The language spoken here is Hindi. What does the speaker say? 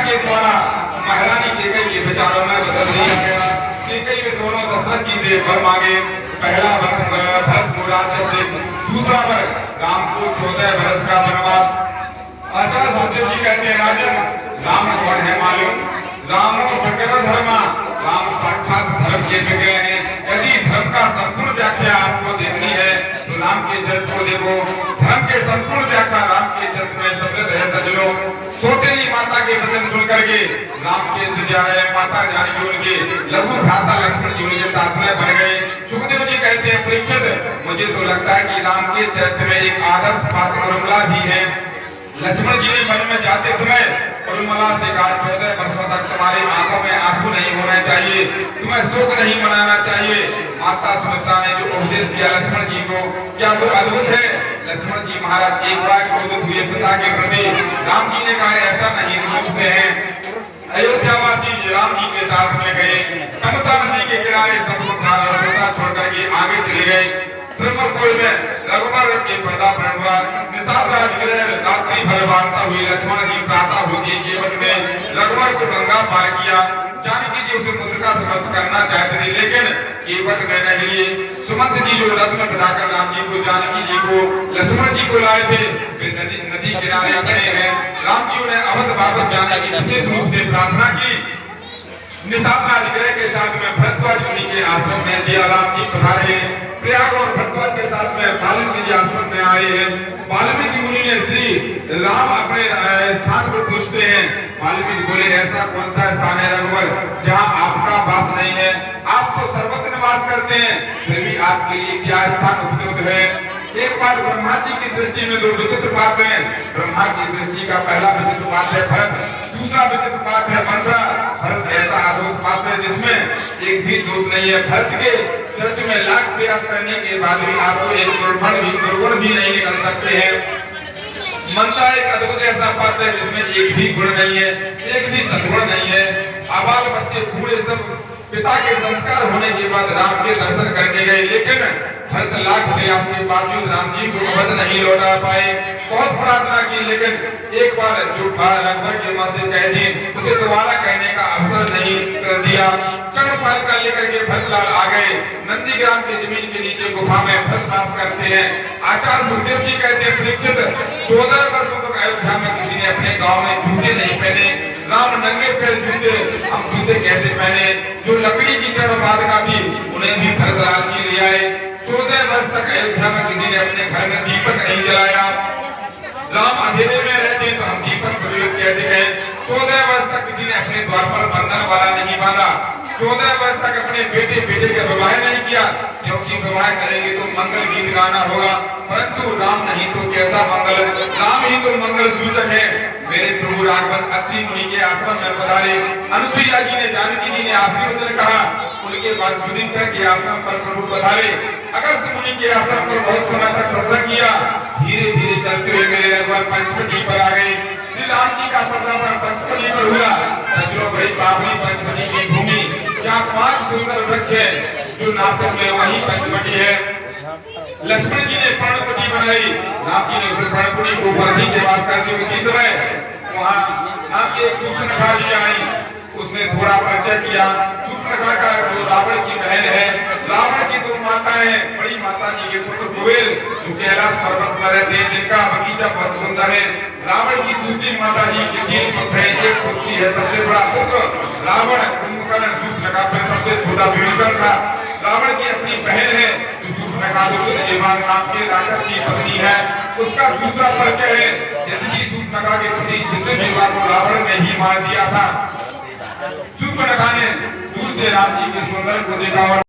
के द्वारा महारानी कैकेयी के विचारों में बदल दिया गया। कैकेयी में दोनों दशरथ जी से वर मांगे। पहला वर भरत को राज्य से, दूसरा वर राम को 14 वर्ष का वनवास। आचार्य सुखदेव जी कहते हैं राजन राम कौन है मालूम, राम विग्रह धर्मा, राम साक्षात धर्म के विग्रह हैं। यदि धर्म का संपूर्ण व्याख्या आपको देखनी है तो राम के चरित्र को देखो। धर्म के संपूर्ण व्याख्या राम के चरित्र में समृद्ध है सज्जनों। सौतेली माता के वचन सुन करके राम के दुर्जय माता जानकी उनके लघु भ्राता लक्ष्मण जी उनके साथ में बन गए। सुखदेव जी कहते हैं परीक्षित मुझे तो लगता है कि राम के चरित्र में एक आदर्श पात्र उर्मिला भी है। लक्ष्मण जी ने वन में जाते समय उर्मिला से कहा 14 वर्षों तक तुम्हारी आंखों में आंसू नहीं होना चाहिए, तुम्हें शोक नहीं मनाना चाहिए। माता सुमित्रा ने जो उपदेश दिया लक्ष्मण जी को क्या वो अद्भुत है। लक्ष्मण जी महाराज एक बार क्रोधित हुए पिता के प्रति। राम जी ने कहा ऐसा नहीं सोचते हैं। अयोध्यावासी राम जी के साथ में गए। तमसा नदी के किनारे सब छोड़ करके आगे चले गए। श्रीमपुर में रघुवर के पर्दा हुआ। निषाद राजगृह रात्रि भरवानता हुई। लक्ष्मण जी प्रातः होते केवट में रघुवर को गंगा पार किया। जानकी जी उसे मुद्रिका समर्थ करना चाहते थे लेकिन केवट ने नहीं लिए। सुमंत जी जो रथ में बिठाकर राम जी को जानकी जी को लक्ष्मण जी को लाए थे वे नदी किनारे खड़े हैं। राम जी ने अवध वापस जाने की विशेष रूप से प्रार्थना की। निषाद राजगृह के साथ में भरद्वाज मुनि के आश्रम में दिया राम जी पधारे। प्रयाग और भरद्वाज के साथ में वाल्मीकि जी आश्रम में आए हैं। वाल्मीकि मुनि ने श्री राम अपने स्थान को पूछते हैं। वाल्मीकि बोले ऐसा कौन सा स्थान है रघुवर जहाँ आपका वास नहीं है, आप तो सर्वत्र निवास करते हैं, फिर भी आपके लिए क्या स्थान उपलब्ध है। एक बार ब्रह्मा जी की सृष्टि में दो विचित्र पात्र हैं। ब्रह्मा की सृष्टि का पहला विचित्र पात्र है भरत, दूसरा विचित्र पात्र है मंत्रा। भरत ऐसा अद्भुत पात्र है जिसमें एक भी दोष नहीं है। भरत के चरित्र में लाख प्रयास करने के बाद भी आपको एक दुर्गुण भी नहीं निकल सकते हैं। मंत्रा एक अद्भुत ऐसा पात्र है जिसमें एक भी गुण नहीं है, एक भी सद्गुण नहीं है। आबाल बच्चे बूढ़े सब पिता के संस्कार होने के बाद राम के दर्शन करने गए लेकिन भरत लाख प्रयास के बावजूद राम जी को अवध नहीं लौटा पाए। बहुत प्रार्थना की लेकिन एक बार जो रघुवर के मुंह से कह दी उसे दोबारा कहने का अवसर नहीं कर दिया। चरणपाल का लेकर के भरतलाल आ गए। नंदीग्राम की जमीन के नीचे गुफा में भरत वास करते हैं। आचार्य सुखदेव जी कहते हैं परीक्षित 14 वर्षों तक अयोध्या में किसी ने अपने गांव में जूते नहीं पहने। राम नंगे पैर जूते, हम जूते कैसे पहने। जो लकड़ी की चरणपाल का भी उन्हें भी भरतलाल जी ले आए। 14 वर्ष तक अयोध्या में किसी ने अपने घर में दीपक नहीं जलाया। राम अंधेरे में रहते तो हम दीपक प्रज्वलित कैसे करें। 14 वर्ष तक किसी ने अपने द्वार पर बंधन वाला नहीं बांधा। 14 वर्ष तक अपने बेटे का विवाह नहीं किया क्योंकि विवाह करेंगे तो मंगल गीत गाना होगा, परंतु राम नहीं तो कैसा मंगल। राम ही तो मंगल सूचक है। मेरे प्रभु राघवन अत्रि मुनि के आश्रम में पधारे। अनुसुईया जी ने जानकी जी ने आशीर्वचन कहा। उनके बाद सुदीक्षण के आश्रम पर प्रभु पधारे। अगस्त मुनि के आश्रम पर बहुत समय तक सत्संग किया। धीरे धीरे चलते हुए मेरे रघुवर पंचवटी पर आ गए। श्री राम जी का पदार्पण पंचवटी पर हुआ। सजलों बड़ी बाबरी पंचवटी की भूमि जहाँ 5 सुंदर वृक्ष है जो नासिक में वही पंचवटी है। लक्ष्मण जी ने पर्णकुटी बनाई। राम जी ने उस पर्णकुटी को बंधी के वास करके उसी समय वहाँ नाम की एक सूर्पनखा जी आई। उसने थोड़ा परिचय किया। सूर्पनखा का जो रावण की बहन है। रावण की 2 माताएं हैं। बड़ी माता जी के पुत्र कुबेर जो कैलाश पर्वत पर रहते हैं जिनका बगीचा बहुत सुंदर है। रावण की दूसरी माता जी के 3 पुत्र हैं। एक पुत्री है सबसे बड़ा पुत्र रावण, कुंभकर्ण, सूर्पनखा पे सबसे छोटा विभीषण था। रावण की अपनी बहन है जो सूर्पनखा नाम के राक्षस की पत्नी है। उसका दूसरा परिचय है यदि सूर्पनखा के पति जिंदजीवा को रावण ने ही मार दिया था। सूर्पनखा ने दूर से राम जी के सौंदर्य को देखा और